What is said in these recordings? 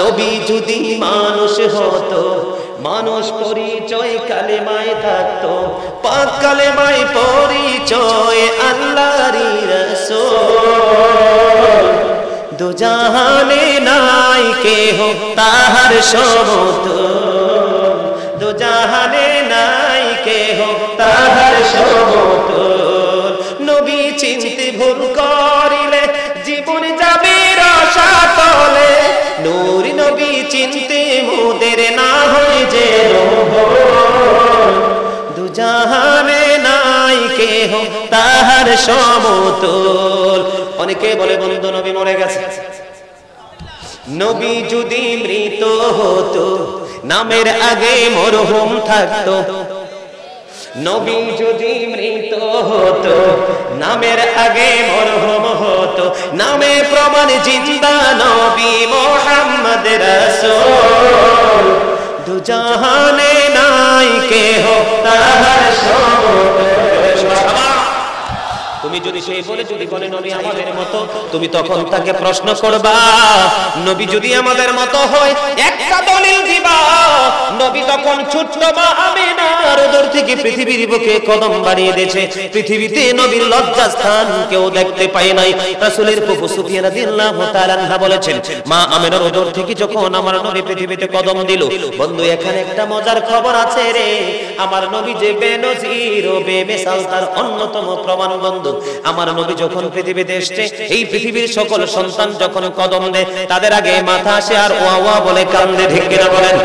নবী যদি মানুষ হতো, মানুষ পরিচয় কালেমায় থাকতো, পাক কালেমায় পরিচয় আল্লাহরই রাসূল। দুজাহানে নাই কেহ তাহার সমতুল, দুজাহানে নাই কেহ তাহার সমতুল। নবী চিনতে ভুল করিলে জীবন যাবে রসাতলে, নূর নবী চিনতে মোদের না হয় যে ভুল। দুজাহানে নাই কেহ তাহার সমতুল। অনেকে বলে বন্ধু নবী মরে গেছে। নবী যদি মৃত হতো, নামের আগে মরহুম থাকতো। নবী যদি মৃত হতো, নামের আগে মরহুম হতো, নামে প্রমাণ জিন্দা নবী মুহাম্মদ রাসূল। দুজাহানে নাই কেহ তাহার সমতুল। তুমি যদি সেই বলে যদি বলে নবী আমাদের মতো, তুমি তখন তাকে প্রশ্ন করবা, নবী যদি আমাদের মতো হয় একটা দলিল দিবা। নবী তখন ছোট্ট মা আমিনার উদর থেকে পৃথিবীর বুকে কদম বাড়িয়ে দিয়েছে। পৃথিবীতে নবীর লজ্জাস্থান কেউ দেখতে পায় নাই। রাসূলের ফুফু সুফিয়া রাদিয়াল্লাহু তাআলা আনহা বলেছেন, মা আমিনার উদর থেকে যখন আমার নবী পৃথিবীতে কদম দিল, বন্ধু এখানে একটা মজার খবর আছে রে। আমার নবী যে বেনজির ও বেমিসাল তার অন্যতম প্রমাণ। বন্ধু আমার নবী যখন পৃথিবীতে এসেছে, এই পৃথিবীর সকল সন্তান যখন কদম দেয়, তাদের আগে মাথা আসে আর ওয়া ওয়া বলে কান্দে। ঠিক কিনা বলেন?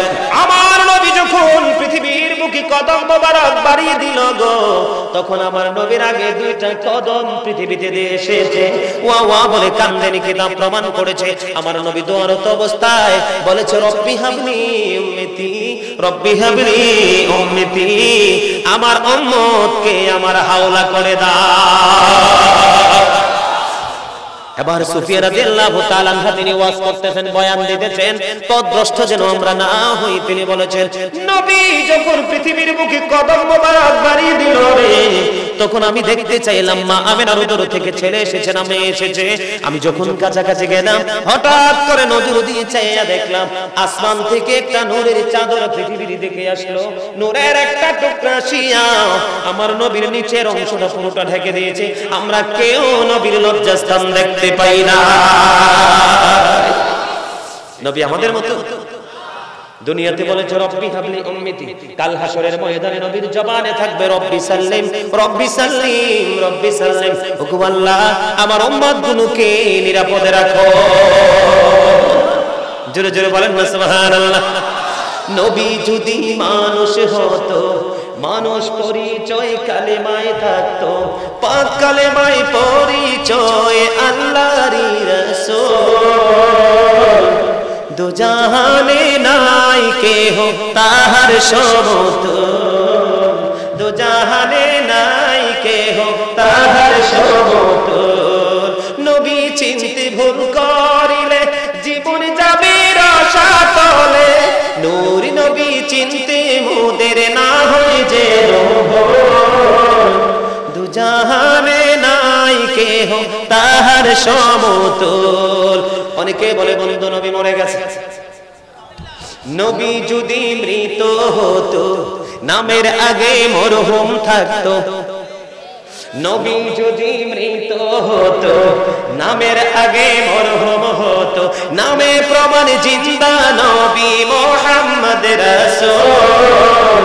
আমার নবী যখন পৃথিবীর বুকে কদম মোবারক বাড়িয়ে দিল গো, তখন আমার নবীর আগে দুইটা কদম পৃথিবীতে দিয়ে এসেছে, ওয়া ওয়া বলে কান্দেনি। কিতাব প্রমাণ করেছে আমার নবী দোয়ারত অবস্থায় বলেছে, রব্বি হাবলি উম্মতি, রব্বি হাবলি উম্মতি, আমার উম্মতকে আমার হাওলা করে দাও। এবার সুফিয়া রাদিয়াল্লাহু তাআলা আনহা তিনি ওয়াজ করতেছেন, বয়ান দিতেছেন, পথভ্রষ্ট যেন আমরা না হই। তিনি বলেছেন, নবী যখন পৃথিবীর বুকে কদম মোবারক বাড়িয়ে দিল রে, তখন আমি দেখতে চাইলাম মা আমিনার উদর থেকে ছেলে এসেছে না মেয়ে এসেছে। আমি যখন কাছাকাছি গেলাম, হঠাৎ করে নজর দিয়ে চাইয়া দেখলাম আসমান থেকে একটা নূরের চাদর পৃথিবীর দিকে আসলো। নূরের একটা টুকরা আসিয়া আমার নবীর নিচের অংশটা পুরোটা ঢেকে দিয়েছে। আমরা কেউ নবীর লজ্জাস্থান দেখতে পাই না। নবী আমাদের মতো দুনিয়াতে বলেছে রব্বি হাবলি উম্মতি, কাল হাসরের ময়দানে নবীর জবানে থাকবে রব্বি সাল্লিম, রব্বি সাল্লিম, রব্বি সাল্লিম। ওগো আল্লাহ আমার উম্মতগুলোকে নিরাপদে রাখো। জোরে জোরে বলেন না সুবহানাল্লাহ। নবী যদি মানুষ হতো, মানুষ পরিচয় কালেমায় থাকতো, পাক কালেমায় পরিচয় আল্লাহরই রাসূল। দুজাহানে নাই কেহ তাহার সমতুল, দুজাহানে নাই কেহ তাহার সমতুল। নবী চিনতে ভুল করিলে জীবন যাবে রসাতলে, নূর নবী চিনতে মোদের না হয় যে ভুল। দুজাহানে নাই কেহ তাহার সমতুল। অনেকে বলে বন্ধু নবী মরে গেছে। নবী যদি মৃত হতো, নামের আগে মরহুম থাকতো। নবী যদি মৃত হতো, নামের আগে মরহুম হতো, নামে প্রমাণ জিন্দা নবী মুহাম্মদ রাসূল।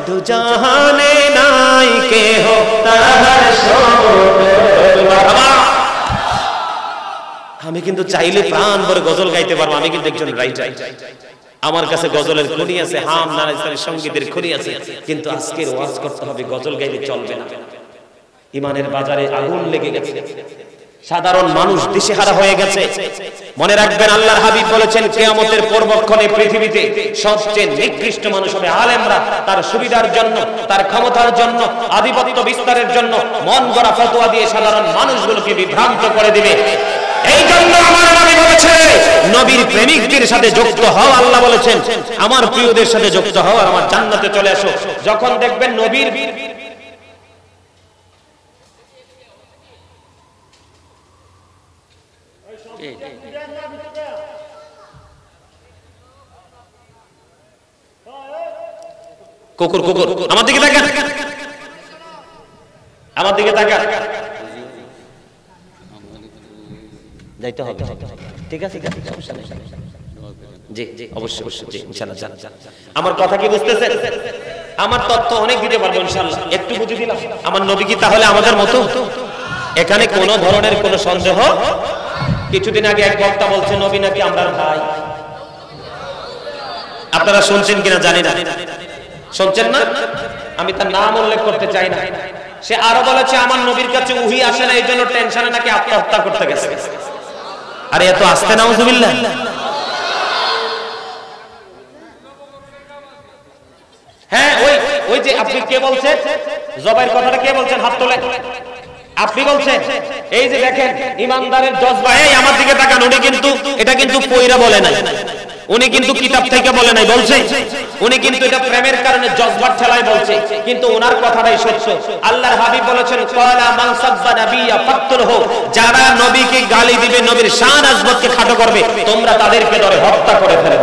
দুজাহানে নাই কেহ তাহার সমতুল। আমি কিন্তু চাইলে প্রাণ ভরে গজল গাইতে পারবো। আমি কিন্তু একজন রাইটার, আমার কাছে গজলের খনি আছে, হাম নারা ইসলামের সঙ্গীতের খনি আছে। কিন্তু আজকের ওয়াজ করতে হবে, গজল গাইলে চলবে না। ইমানের বাজারে আগুন লেগে গেছে, সাধারণ মানুষ দিশেহারা হয়ে গেছে। মনে রাখবেন আল্লাহর হাবিব বলেছেন, কিয়ামতের পূর্বক্ষণে পৃথিবীতে সবচেয়ে নিকৃষ্ট মানুষ হবে আলেমরা। তার সুবিধার জন্য, তার ক্ষমতার জন্য, আধিপত্য বিস্তারের জন্য মন গড়া ফতোয়া দিয়ে সাধারণ মানুষগুলোকে বিভ্রান্ত করে দিবে। এই জন্য আমার নবী বলেছে, নবীর প্রেমিকদের সাথে যুক্ত হও। আল্লাহ বলেছেন, আমার প্রিয়দের সাথে যুক্ত হও, আমার জান্নাতে চলে আসো। যখন দেখবেন নবীর কুকুর কুকুর আমার দিকে তাকান, আমার দিকে তাকান। যাইতে হবে, ঠিক আছে, সমস্যা নেই। জি জি অবশ্যই অবশ্যই, জি ইনশাআল্লাহ যান। আমার কথা কি বুঝতেছেন? আমার তথ্য অনেক দিতে পারবো ইনশাআল্লাহ, একটু বুঝে দিলাম। আমার নবী কি তাহলে আমাদের মতো? এখানে কোন ধরনের কোন সন্দেহ? কিছুদিন আগে এক বক্তা বলছে নবী নাকি আমরার ভাই। আপনারা শুনছেন কিনা জানি না, শুনছেন না? আমি তার নাম উল্লেখ করতে চাই না। সে আরো বলেছে আমার নবীর কাছে ওহী আসে না, এই জন্য টেনশনে নাকি আত্মহত্যা করতে গেছে। আরে এত আস্তে নাউজুবিল্লাহ। হ্যাঁ ওই যে আপনি কে বলছেন জবাইর কথাটা, কে বলছেন? হাত তোলেন। আপনি বলছেন? এই যে দেখেন ইমানদারের জজবা, এই আমার দিকে তাকান। উনি কিন্তু এটা কিন্তু পয়রা বলে নাই, উনি কিন্তু কিতাব থেকে বলে নাই, বলছে উনি কিন্তু এটা প্রেমের কারণে জজবার ঠেলায় বলছে, কিন্তু ওনার কথাটাই সত্য। আল্লাহর হাবিব বলেছেন ক্বালা মান সাব্বা নাবিয়্যা ফাকতুলহু, যারা নবীকে গালি দিবে, নবীর শান আজমতকে খাটো করবে, তোমরা তাদেরকে ধরে হত্যা করে ফেলো।